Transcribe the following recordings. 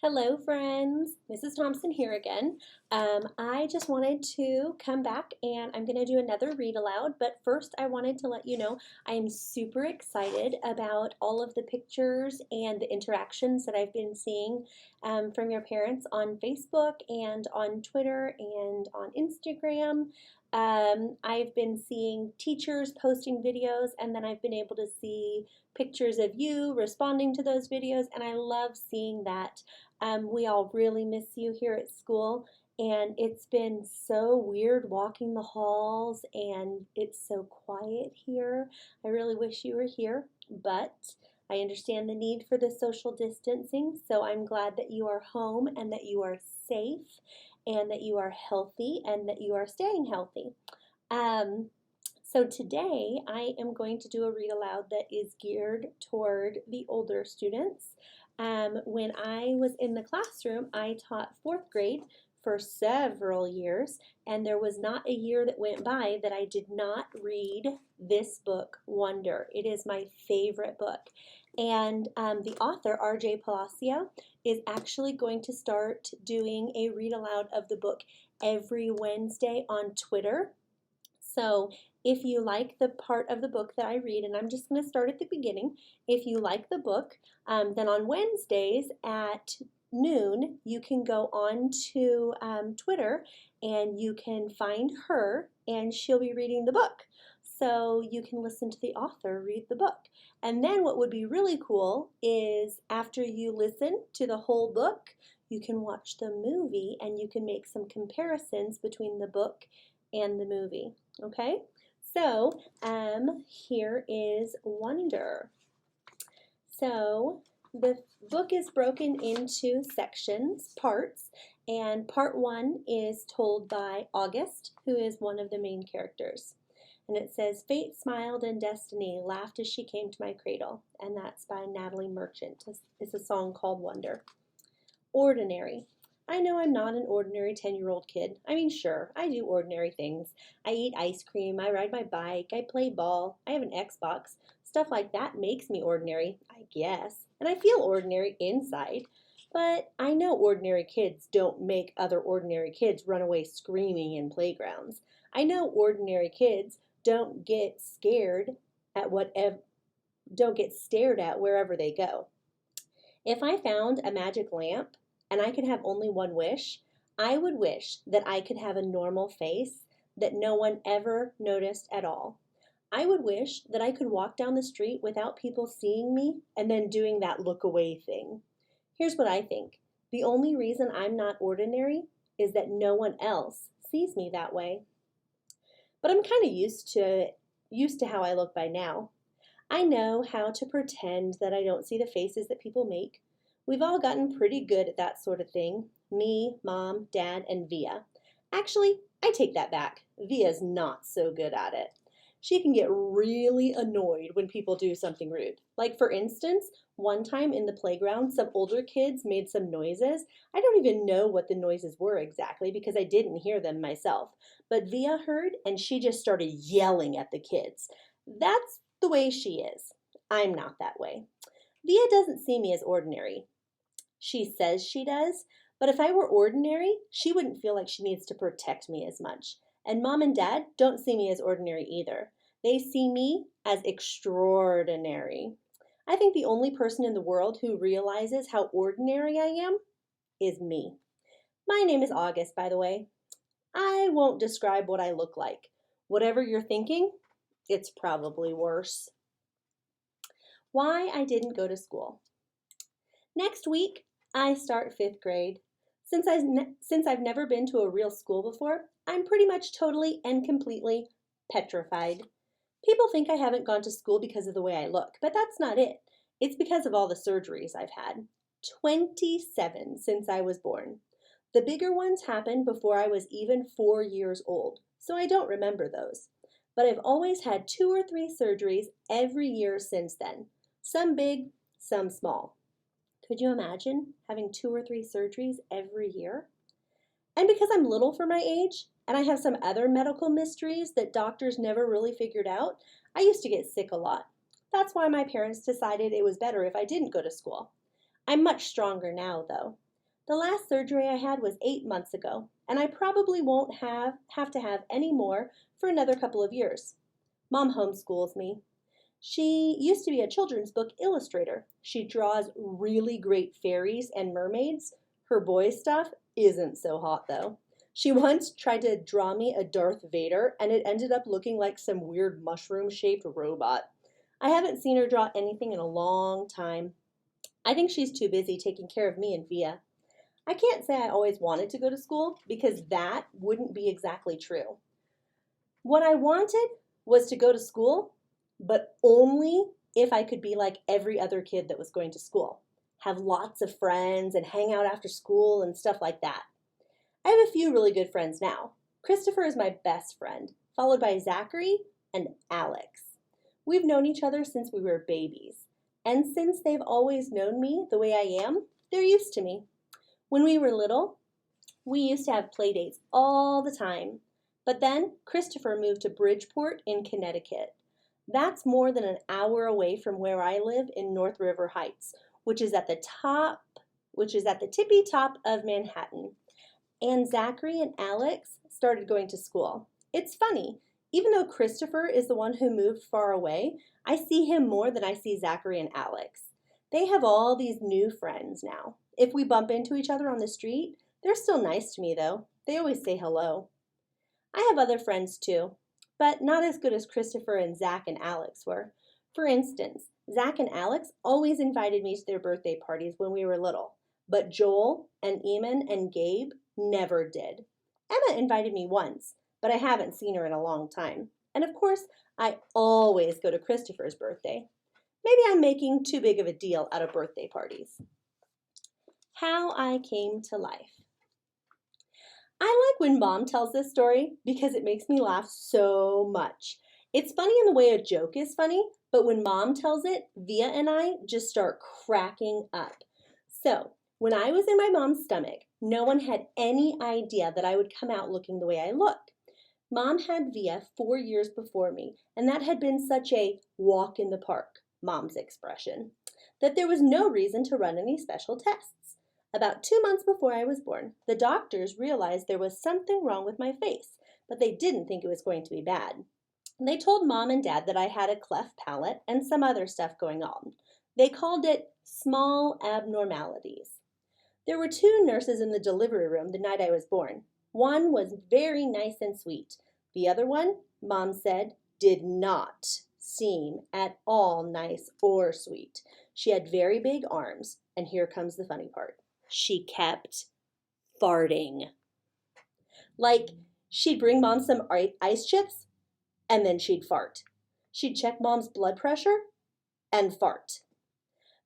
Hello, friends. Mrs. Thompson here again. I just wanted to come back and I'm going to do another read aloud, but first I wanted to let you know I am super excited about all of the pictures and the interactions that I've been seeing from your parents on Facebook and on Twitter and on Instagram. I've been seeing teachers posting videos, and then I've been able to see pictures of you responding to those videos, and I love seeing that. We all really miss you here at school, and it's been so weird walking the halls, and it's so quiet here. I really wish you were here, but I understand the need for the social distancing, so I'm glad that you are home and that you are safe and that you are healthy and that you are staying healthy. Um, so today I am going to do a read aloud that is geared toward the older students. When I was in the classroom, I taught fourth grade for several years, and there was not a year that went by that I did not read this book, Wonder. It is my favorite book. And the author, R.J. Palacio, is actually going to start doing a read aloud of the book every Wednesday on Twitter. So if you like the part of the book that I read, and I'm just going to start at the beginning, if you like the book, then on Wednesdays at noon, you can go on to Twitter and you can find her and she'll be reading the book. So you can listen to the author read the book. And then what would be really cool is after you listen to the whole book, you can watch the movie and you can make some comparisons between the book and the movie. Okay? So here is Wonder. So the book is broken into sections, parts, and part one is told by August, who is one of the main characters. And it says, Fate smiled and destiny laughed as she came to my cradle. And that's by Natalie Merchant. It's a song called Wonder. Ordinary. I know I'm not an ordinary 10-year-old kid. I mean, sure, I do ordinary things. I eat ice cream, I ride my bike, I play ball, I have an Xbox. Stuff like that makes me ordinary, I guess. And I feel ordinary inside. But I know ordinary kids don't make other ordinary kids run away screaming in playgrounds. I know ordinary kids don't get scared at don't get stared at wherever they go. If I found a magic lamp and I could have only one wish, I would wish that I could have a normal face that no one ever noticed at all. I would wish that I could walk down the street without people seeing me and then doing that look away thing. Here's what I think. The only reason I'm not ordinary is that no one else sees me that way. But I'm kind of used to how I look by now. I know how to pretend that I don't see the faces that people make. We've all gotten pretty good at that sort of thing. Me, Mom, Dad, and Via. Actually, I take that back. Via's not so good at it. She can get really annoyed when people do something rude. Like, for instance, one time in the playground, some older kids made some noises. I don't even know what the noises were exactly because I didn't hear them myself. But Via heard and she just started yelling at the kids. That's the way she is. I'm not that way. Via doesn't see me as ordinary. She says she does, but if I were ordinary, she wouldn't feel like she needs to protect me as much. And Mom and Dad don't see me as ordinary either. They see me as extraordinary. I think the only person in the world who realizes how ordinary I am is me. My name is August, by the way. I won't describe what I look like. Whatever you're thinking, it's probably worse. Why I didn't go to school. Next week, I start fifth grade. Since I've never been to a real school before, I'm pretty much totally and completely petrified. People think I haven't gone to school because of the way I look, but that's not it. It's because of all the surgeries I've had. 27 since I was born. The bigger ones happened before I was even 4 years old, so I don't remember those. But I've always had 2 or 3 surgeries every year since then. Some big, some small. Could you imagine having 2 or 3 surgeries every year? And because I'm little for my age, and I have some other medical mysteries that doctors never really figured out, I used to get sick a lot. That's why my parents decided it was better if I didn't go to school. I'm much stronger now, though. The last surgery I had was 8 months ago, and I probably won't have to have any more for another couple of years. Mom homeschools me. She used to be a children's book illustrator. She draws really great fairies and mermaids. Her boy stuff isn't so hot, though. She once tried to draw me a Darth Vader, and it ended up looking like some weird mushroom-shaped robot. I haven't seen her draw anything in a long time. I think she's too busy taking care of me and Via. I can't say I always wanted to go to school because that wouldn't be exactly true. What I wanted was to go to school, but only if I could be like every other kid that was going to school. Have lots of friends and hang out after school and stuff like that. I have a few really good friends now. Christopher is my best friend, followed by Zachary and Alex. We've known each other since we were babies, and since they've always known me the way I am, they're used to me. When we were little, we used to have play dates all the time, but then Christopher moved to Bridgeport in Connecticut. That's more than an hour away from where I live in North River Heights, which is at the tippy top of Manhattan. And Zachary and Alex started going to school. It's funny, even though Christopher is the one who moved far away, I see him more than I see Zachary and Alex. They have all these new friends now. If we bump into each other on the street, they're still nice to me though. They always say hello. I have other friends too, but not as good as Christopher and Zach and Alex were. For instance, Zach and Alex always invited me to their birthday parties when we were little, but Joel and Eamon and Gabe never did. Emma invited me once, but I haven't seen her in a long time. And of course, I always go to Christopher's birthday. Maybe I'm making too big of a deal out of birthday parties. How I came to life. I like when Mom tells this story because it makes me laugh so much. It's funny in the way a joke is funny, but when Mom tells it, Via and I just start cracking up. So, when I was in my mom's stomach, no one had any idea that I would come out looking the way I look. Mom had Via 4 years before me, and that had been such a walk in the park, Mom's expression, that there was no reason to run any special tests. About 2 months before I was born, the doctors realized there was something wrong with my face, but they didn't think it was going to be bad. They told Mom and Dad that I had a cleft palate and some other stuff going on. They called it small abnormalities. There were 2 nurses in the delivery room the night I was born. One was very nice and sweet. The other one, Mom said, did not seem at all nice or sweet. She had very big arms, and here comes the funny part. She kept farting. Like, she'd bring Mom some ice chips, and then she'd fart. She'd check Mom's blood pressure, and fart.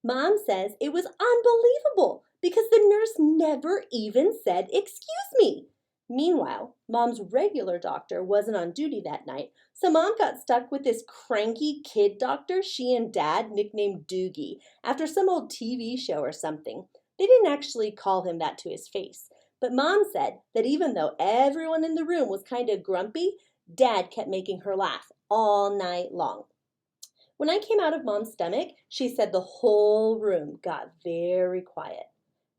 Mom says it was unbelievable because the nurse never even said, "Excuse me." Meanwhile, Mom's regular doctor wasn't on duty that night, so Mom got stuck with this cranky kid doctor she and Dad nicknamed Doogie after some old TV show or something. They didn't actually call him that to his face, but Mom said that even though everyone in the room was kind of grumpy, Dad kept making her laugh all night long. When I came out of Mom's stomach, she said the whole room got very quiet.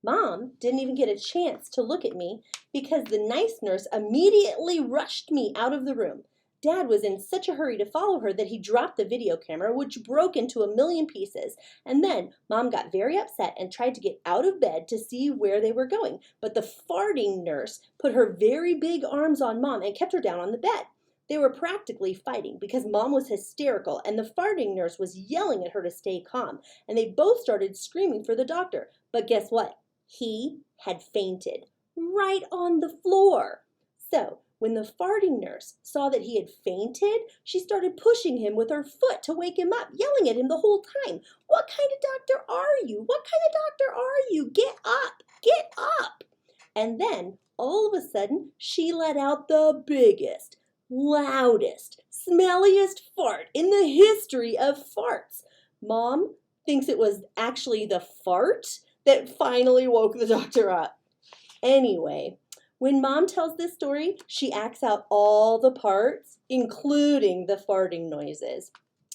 Mom didn't even get a chance to look at me because the nice nurse immediately rushed me out of the room. Dad was in such a hurry to follow her that he dropped the video camera, which broke into a million pieces. And then Mom got very upset and tried to get out of bed to see where they were going. But the farting nurse put her very big arms on Mom and kept her down on the bed. They were practically fighting because Mom was hysterical and the farting nurse was yelling at her to stay calm. And they both started screaming for the doctor. But guess what? He had fainted right on the floor. So, when the farting nurse saw that he had fainted, she started pushing him with her foot to wake him up, yelling at him the whole time. "What kind of doctor are you? What kind of doctor are you? Get up! Get up!" And then, all of a sudden, she let out the biggest, loudest, smelliest fart in the history of farts. Mom thinks it was actually the fart that finally woke the doctor up. Anyway, when Mom tells this story, she acts out all the parts, including the farting noises.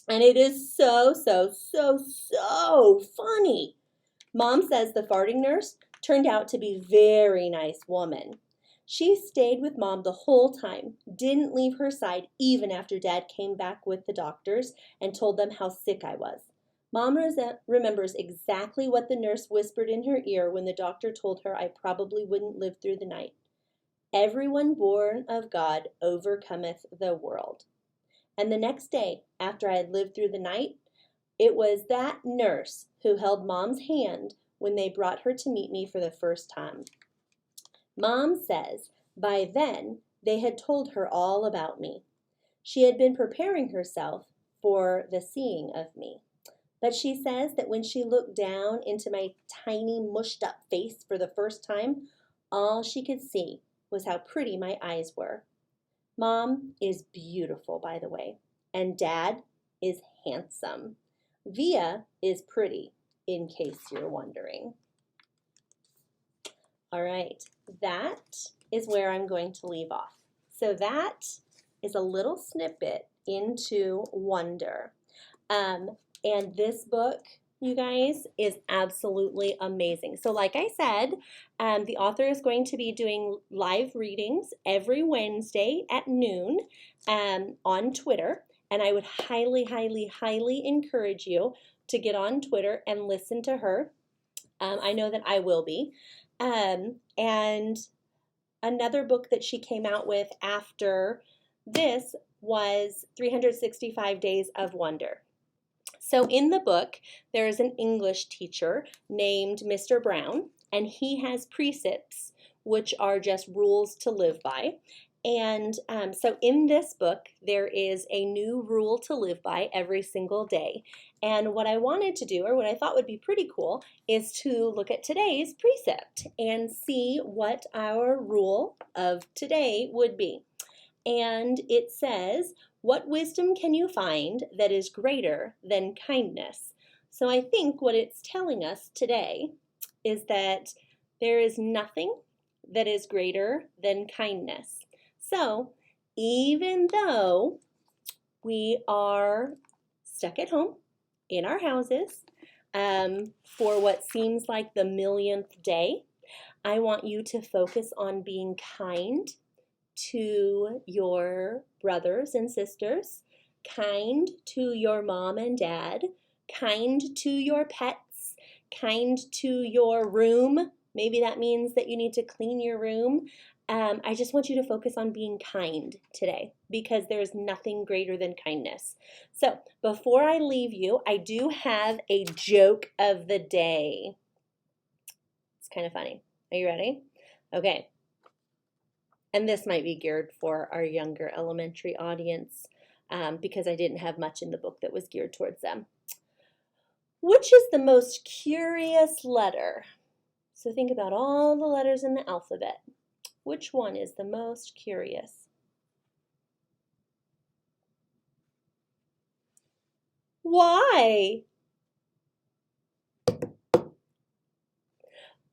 And it is so funny. Mom says the farting nurse turned out to be a very nice woman. She stayed with Mom the whole time, didn't leave her side even after Dad came back with the doctors and told them how sick I was. Mom remembers exactly what the nurse whispered in her ear when the doctor told her I probably wouldn't live through the night. Everyone born of God overcometh the world. And the next day, after I had lived through the night, it was that nurse who held Mom's hand when they brought her to meet me for the first time. Mom says by then they had told her all about me. She had been preparing herself for the seeing of me. But she says that when she looked down into my tiny, mushed up face for the first time, all she could see was how pretty my eyes were. Mom is beautiful, by the way, and Dad is handsome. Via is pretty, in case you're wondering. All right, that is where I'm going to leave off. So that is a little snippet into wonder. And this book, you guys, is absolutely amazing. So like I said, the author is going to be doing live readings every Wednesday at noon on Twitter. And I would highly, highly, highly encourage you to get on Twitter and listen to her. I know that I will be. And another book that she came out with after this was 365 Days of Wonder. So in the book, there is an English teacher named Mr. Brown, and he has precepts, which are just rules to live by. And so in this book, there is a new rule to live by every single day. And what I wanted to do, or what I thought would be pretty cool, is to look at today's precept and see what our rule of today would be. And it says, what wisdom can you find that is greater than kindness? So I think what it's telling us today is that there is nothing that is greater than kindness. So even though we are stuck at home in our houses for what seems like the millionth day, I want you to focus on being kind to your brothers and sisters, kind to your mom and dad, kind to your pets, kind to your room. Maybe that means that you need to clean your room. I just want you to focus on being kind today because there's nothing greater than kindness. So before I leave you, I do have a joke of the day. It's kind of funny. Are you ready? Okay. And this might be geared for our younger elementary audience because I didn't have much in the book that was geared towards them. Which is the most curious letter? So think about all the letters in the alphabet. Which one is the most curious? Why?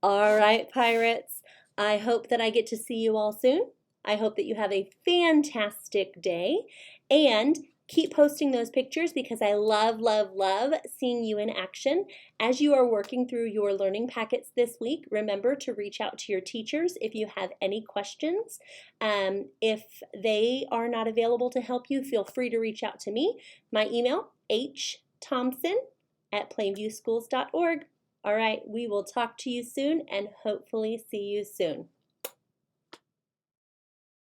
All right, pirates. I hope that I get to see you all soon. I hope that you have a fantastic day and keep posting those pictures because I love, love, love seeing you in action. As you are working through your learning packets this week, remember to reach out to your teachers if you have any questions. If they are not available to help you, feel free to reach out to me. My email,hthompson@plainviewschools.org. All right, we will talk to you soon and hopefully see you soon.